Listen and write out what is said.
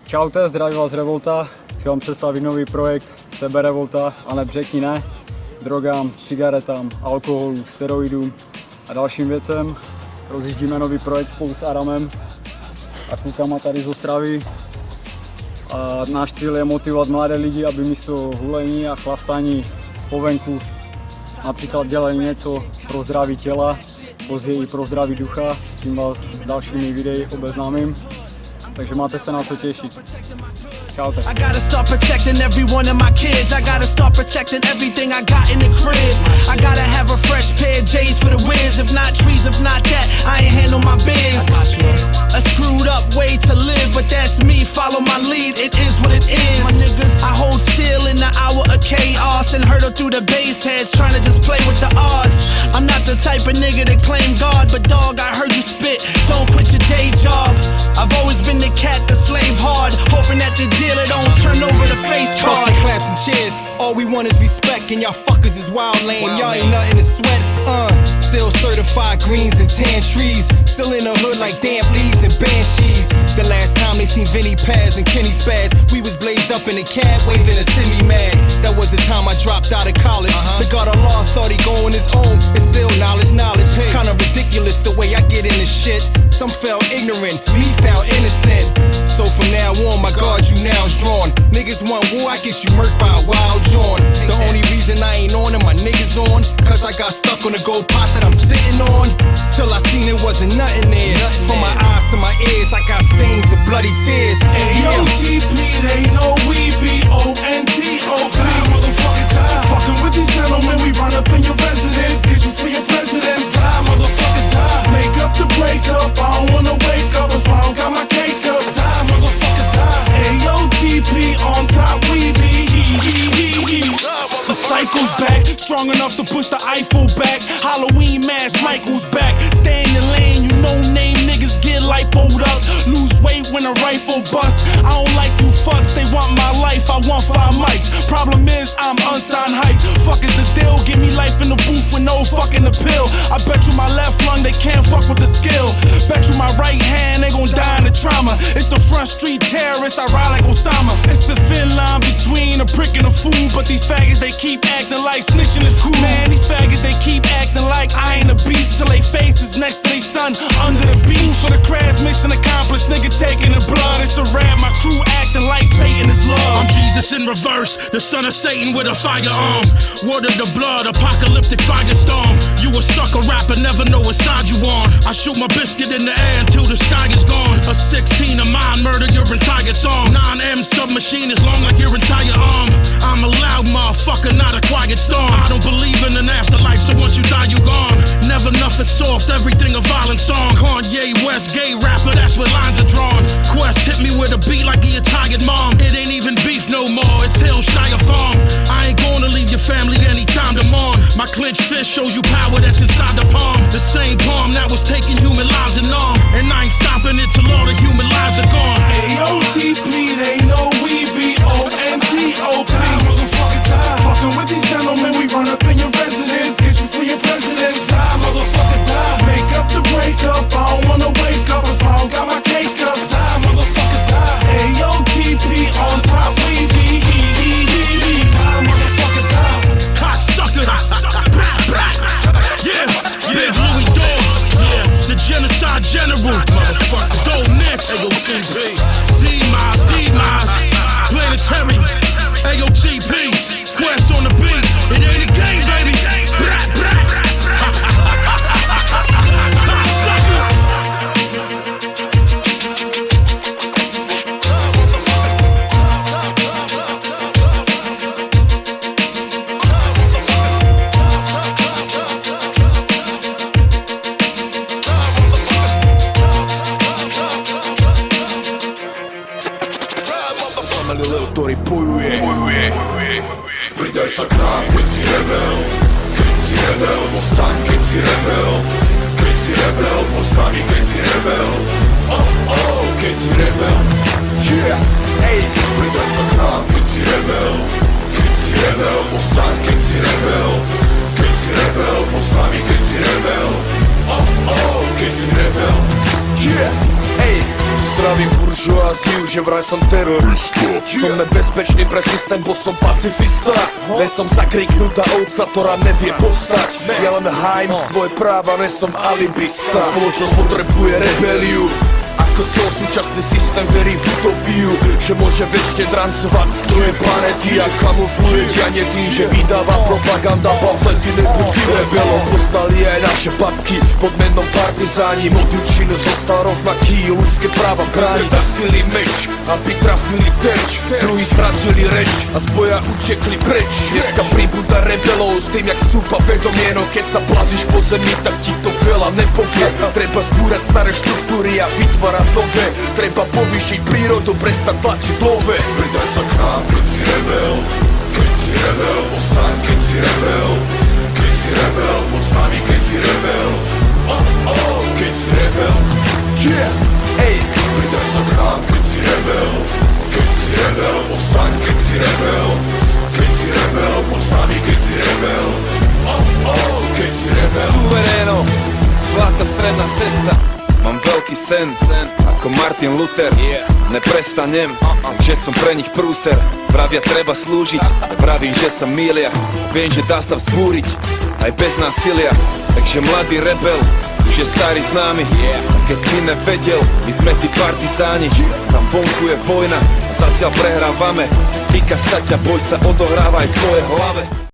Čaute, zdraví vás Revolta. Chci vám představit nový projekt Seberevolta, ale řekni ne drogám, cigaretám, alkoholu, steroidům a dalším věcem. Rozjíždíme nový projekt spolu s Aramem a klukama tady z Ostravy. A náš cíl je motivovat mladé lidi, aby místo hulení a chlastání po venku například dělali něco pro zdraví těla, později i pro zdraví ducha, s tím vás s dalšími videi obeznámím. Takže máte se na co těšit. Čaute. I gotta start protecting every one of my kids. I gotta start protecting everything I got in the crib. I gotta have a fresh pair of J's for the whiz. If not trees, if not that, I ain't handle my biz. A screwed up way to live, but that's me. Follow my lead, it is what it is. I hold still in the hour of chaos and hurdle through the base heads, trying to just play with the odds. I'm not the type of nigga to claim God, but dog, I heard you spit. Don't quit your day job. I've always been the cat that slave hard, hoping that the dealer don't turn over the face card. Fucking claps and cheers, all we want is respect, and y'all fuckers is wild lame. Y'all ain't nothing to sweat. Still certified greens and tan trees, still in the hood like damp leaves and banshees. The last time they seen Vinny Paz and Kenny Spaz, we was blazed up in a cab waving a semi-mag. That was the time I dropped out of college. The God of law thought he go on his own, it's still knowledge. Kinda ridiculous the way I get into shit. Some fell ignorant, me found innocent. So from now on, my guard you now's drawn. Niggas want war, I get you murked by a wild John. The only reason I ain't on and my niggas on, cause I got stuck on the gold pot that I'm sitting on. Till I seen it wasn't nothing there. From my eyes to my ears, I got stains of bloody tears. AOTP, they know we B-O-N-T-O-P. Motherfucking die. Fucking with these gentlemen, we run up in your residence. Get you for your presidents. Die, motherfucking die. Make up the breakup. I don't wanna wake up if I don't got my cake up. Die, motherfucking die. AOTP on top, we be. The cycle's back, strong enough to push the Eiffel back. Halloween mask, Michael's back. Stay in your lane, you know name niggas get lipoed up. Lose weight when a rifle busts. I don't like you fucks, they want my life, I want 5 mics. Problem is, I'm unsigned hype. Fuck is the deal, give me life in the booth with no fucking appeal. I bet you my left lung, they can't fuck with the skill. Bet you my right hand, they gon' die in the trauma. It's the front street terrorists, I ride like Osama. It's the thin line between a prick and a fool, but these faggots, they keep acting like snitching is cool. Man, these faggots, they keep acting like I ain't a beast till they faces next to they son under the beach. For the crash, mission accomplished, nigga taking the blood. It's a rap, my crew acting like Satan is love. I'm Jesus in reverse, the son of Satan with a firearm. Word of the blood, apocalyptic firestorm. You a sucker rapper, never know what side you on. I shoot my biscuit in the air until the sky is gone. A 16 of mine, murder your entire song. 9M submachine is long like your entire arm. I'm a loud motherfucker, not a quiet storm. I don't believe in an afterlife, so once you die, you gone. Never nothing soft, everything a violent song. Kanye West, gay rapper, that's where lines are drawn. Quest hit me with a beat like he a tired mom. It ain't even beef no more, it's Hillshire Farm. I ain't gonna leave your family anytime to mourn. My clenched fist shows you power that's inside the palm. The same palm that was taking human lives and arm. And I ain't stopping it till all the human lives are gone. AOTP, they know we B-O-N-T-O-P. Motherfucking die. Fucking with these gentlemen, we run up in your residence. Get you for your presidents. Die, motherfucking die. Make up the breakup. I don't wanna wake up if I don't got my cake up. Die, motherfucking die. AOTP on top, we be. Die, motherfuckers die. Cocksucker. Yeah, Big Louis Dogs. Yeah, the genocide general. Motherfucker. Dope Nix. AOTP. D-Mize. Planetary. AOTP. Quest on the beat. It ain't a game, baby. Pridaj sa k nám, keď si rebel. Keď si rebel, postaň, keď si rebel. Keď si rebel, postaň, keď si rebel. Keď si rebel. Yeah, hey. Pridaj sa k nám, keď si rebel. Keď si rebel, postaň, keď si rebel. Keď si rebel, postaň, keď si rebel. Keď si rebel. Yeah, hey. Zdravím buržoáziu, že vraj som terorista. Som nebezpečný pre systém, bo som pacifista. Ne som zakriknutá ovca, ktorá nevie postať. Ja len hájim svoje práva, ne som alibista. Spoločnosť potrebuje rebeliu. Ako svoj súčasný systém verí v utopiu, že môže väčšine drancovať stroje planety a kamufluje dianie tým, že vydáva propaganda pamflety. Nebuď rebelom, poznali aj naše babky pod menom partizáni. Motiv činnosť zostal rovnaký, ľudské práva bráni. Dasili meč, aby trafili terč, druhý stratili reč a z boja utekli preč. Dneska pribúda rebelov s tým, jak stúpa vedomie, no keď sa plazíš po zemi, tak ti to veľa nepovie. Treba zbúrať staré štruktúry a vytvárať nové. Treba povýšiť prírodu, prestať tlačiť love. Pridaj sa k nám, keď si rebel. Keď si rebel, postaň, keď si rebel. Keď si rebel, poď s nami, keď si rebel. Keď si rebel. Yeah, ej, Pridaj sa k nám, keď si rebel. Keď si rebel, postaň, keď si rebel. Keď si rebel, poď s nami, keď si rebel. Keď si rebel. Suvereno, zlatá stredná cesta. Mám veľký sen, ako Martin Luther. Neprestanem, že som pre nich prúser. Pravia treba slúžiť, vravím, že sa mýlia. Viem, že dá sa vzbúriť, aj bez násilia. Takže mladý rebel, už je starý známy. A keď si nevedel, my sme tí partizáni. Tam vonku je vojna, a zatiaľ prehrávame. Týka sa ťa, boj sa odohráva aj v tvojej hlave.